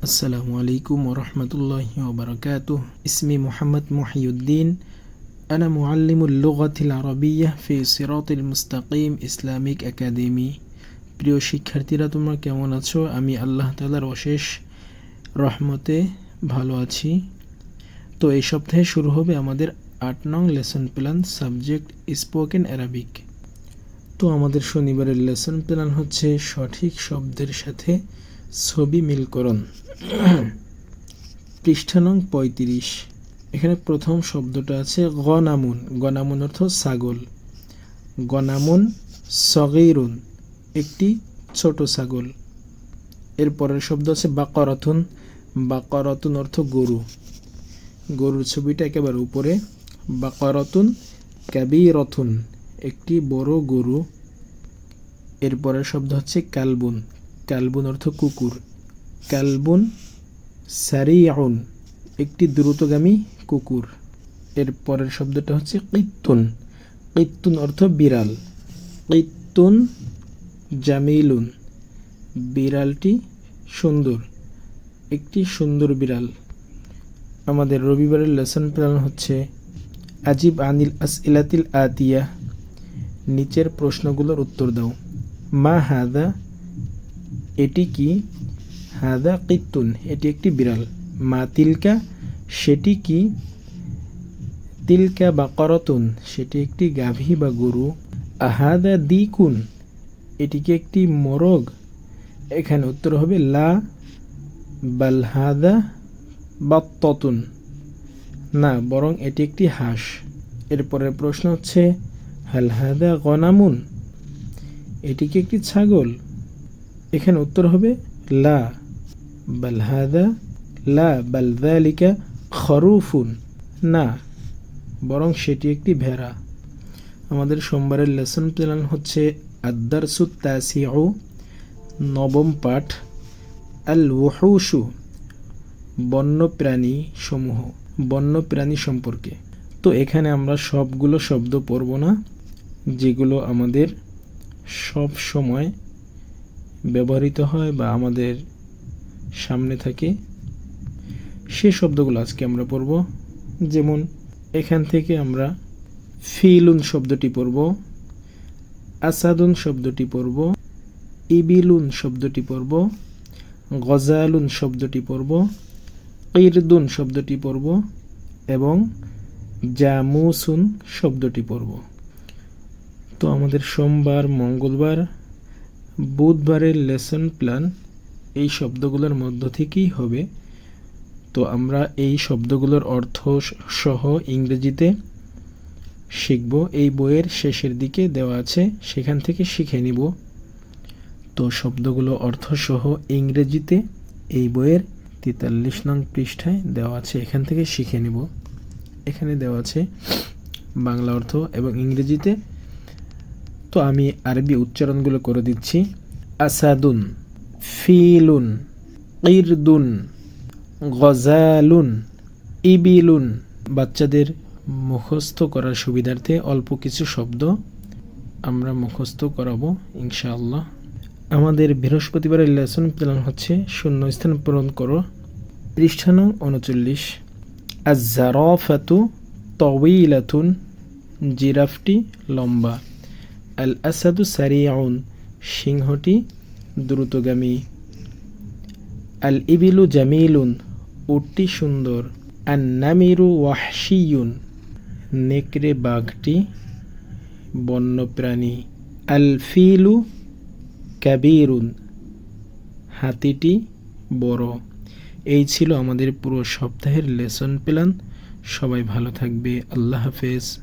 আসসালামু আলাইকুম ওরহমতুল্লাহি ওবরাকাতুহ। ইসমি মোহাম্মদ মহিউদ্দিন, আনা মুআল্লিমুল লুগাতিল আরবিয়্যাহ ফি সিরাতিল মুস্তাকিম ইসলামিক একাডেমি। প্রিয় শিক্ষার্থীরা, তোমরা কেমন আছো? আমি আল্লাহ তাআলার অশেষ রহমতে ভালো আছি। তো এই সপ্তাহে শুরু হবে আমাদের ৮ নং lesson plan, subject spoken Arabic. তো আমাদের শনিবারের লেসন প্ল্যান হচ্ছে সঠিক শব্দের সাথে ছবি মিলকরণ। পৃষ্ঠা নং ৩৫। এখানে প্রথম শব্দটা আছে গনামুন। গনামুন অর্থ ছাগল। গনামুন সগীরুন, একটি ছোট ছাগল। এর পরের শব্দ আছে বাকরাতুন। বাকরাতুন অর্থ গরু। গরুর ছবিটা একেবারে উপরে। বাকরাতুন কাবীরাতুন, একটি বড় গরু। এর পরের শব্দ হচ্ছে কালবুন। কালবুন অর্থ কুকুর। কালবুন সারিউন, একটি দ্রুতগামী কুকুর। এর পরের শব্দটা হচ্ছে কিত্তুন। কিত্তুন অর্থ বিড়াল। কিত্তুন জামিলুন, বিড়ালটি সুন্দর, একটি সুন্দর বিড়াল। আমাদের রবিবারের লেসন প্ল্যান হচ্ছে আজিব আনিল আসইলাতিল আতিয়া। নিচের প্রশ্নগুলোর উত্তর দাও। মা হাদা, এটি কি? হাদা কিত্তুন, এটি একটি বিড়াল। মা তিলকা, সেটি কি? তিলকা বাকরাতুন, সেটি একটি গাভী বা গরু। আহাদা দিকুন, এটি কি একটি মোরগ? এখানে উত্তর হবে লা বাল হাদা বাত্তাতুন, না, বরং এটি একটি হাঁস। এরপরের প্রশ্ন হচ্ছে হাল হাদা গনামুন, এটি কি একটি ছাগল? এখানে উত্তর হবে লা বাল হাদা লা বাল যালিকা খরুফুন, না, বরং সেটি একটি ভেড়া। আমাদের সোমবারের লেসন প্ল্যান হচ্ছে আদ-দারসুত তাসিউ, নবম পাঠ। আল ওহুশু, বন্যপ্রাণী সমূহ, বন্যপ্রাণী সম্পর্কে। তো এখানে আমরা সবগুলো শব্দ পড়ব না, যেগুলো আমাদের সব সময় ব্যবহৃত হয় বা আমাদের সামনে থাকে, সে শব্দগুলো আজকে আমরা পড়ব। যেমন এখান থেকে আমরা ফিলুন শব্দটি পড়ব, আসাদুন শব্দটি পড়ব, ইবিলুন শব্দটি পড়ব, গজালুন শব্দটি পড়ব, কিরদুন শব্দটি পড়ব এবং জামুসুন শব্দটি পড়ব। তো আমাদের সোমবার, মঙ্গলবার, বুধবারের লেসন প্ল্যান এই শব্দগুলোর মধ্য থেকেই হবে। তো আমরা এই শব্দগুলোর অর্থ সহ ইংরেজিতে শিখব। এই বইয়ের শেষের দিকে দেওয়া আছে, সেখান থেকে শিখে নিব। তো শব্দগুলো অর্থ সহ ইংরেজিতে এই বইয়ের ৪৩ নং পৃষ্ঠায় দেওয়া আছে, এখান থেকে শিখে নিব। এখানে দেওয়া আছে বাংলা অর্থ এবং ইংরেজিতে। তো আমি আরবি উচ্চারণগুলো করে দিচ্ছি। আসাদুন, ফিলুন, কিরদুন, গজালুন, ইবিলুন। বাচ্চাদের মুখস্থ করার সুবিধার্থে অল্প কিছু শব্দ আমরা মুখস্থ করাবো ইনশাআল্লাহ। আমাদের বৃহস্পতিবারের লেসন প্ল্যান হচ্ছে শূন্যস্থান পূরণ করো। পৃষ্ঠা নং ৩৯। আজ-জারাফাতু তাওয়ীলাতুন, জিরাফটি লম্বা। আল আসাদু সারিউন, সিংহটি দ্রুতগামী। আল ইবিলু জামিলুন, উটটি সুন্দর। আন নামিরু ওয়াহশিয়ুন, নেকড়ে বাঘটি বন্যপ্রাণী। আল ফিলু কাবীরুন, হাতিটি বড়। এই ছিল আমাদের পুরো সপ্তাহের লেসন প্ল্যান। সবাই ভালো থাকবে। আল্লাহ হাফেজ।